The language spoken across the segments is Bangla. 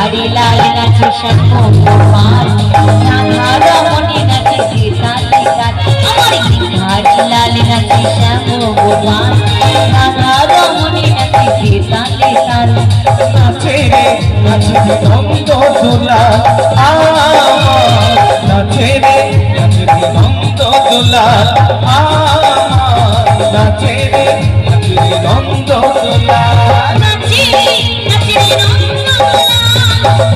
হরিলাল নাচে শ্যাম গোপাল রাধা রমণী নাচে তালে তাল আমার হরিলাল নাচে শ্যাম গোপাল রাধা রমণী নাচে তালে তাল নাচে রে নাচে নন্দ দোলা নাচে রে নাচে নন্দ দোলা নাচে রে নাচে নন্দ দোলা নাচে নাচে নন্দ দোলা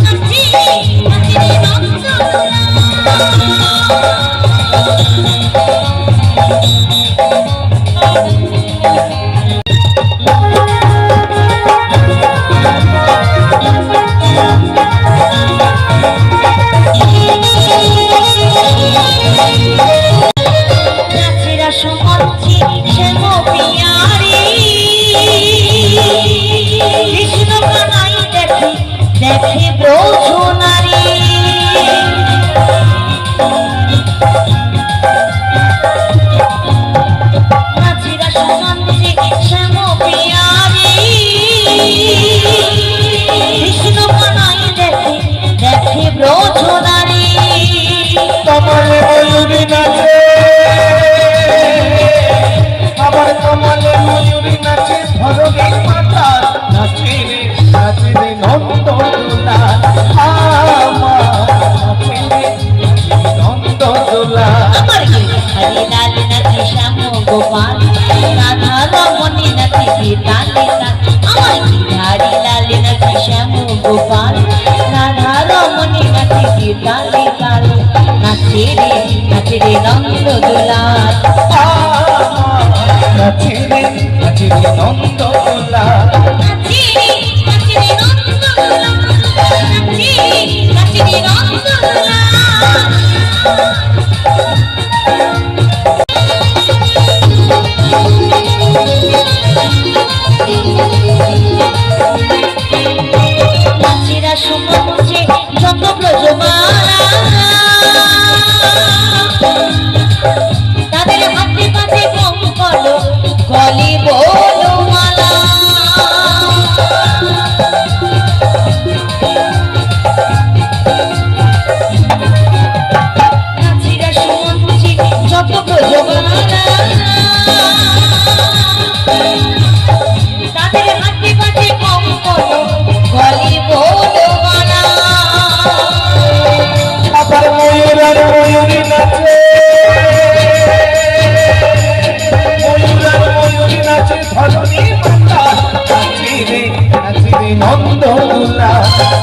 নাচে নাচে নন্দ দেখে ব্রজ নারী নাচিরা সুগন্ধে শ্যাম পিয়ারি কৃষ্ণ কানাই দেখে দেখে ব্রজ নারী কমলে ময়ূরী নাচে আবার কমলে ময়ূরী নাচে ধরণী মাতা নাচে রে নন্দ দোলা নাচে রে নন্দ দোলা আমার হরিলাল নাচে শ্যাম গোপাল রাধা রমণী নাচে তালে তাল আমার হরিলাল নাচে শ্যাম গোপাল রাধা রমণী নাচে তালে তাল নাচে রে নন্দ দোলা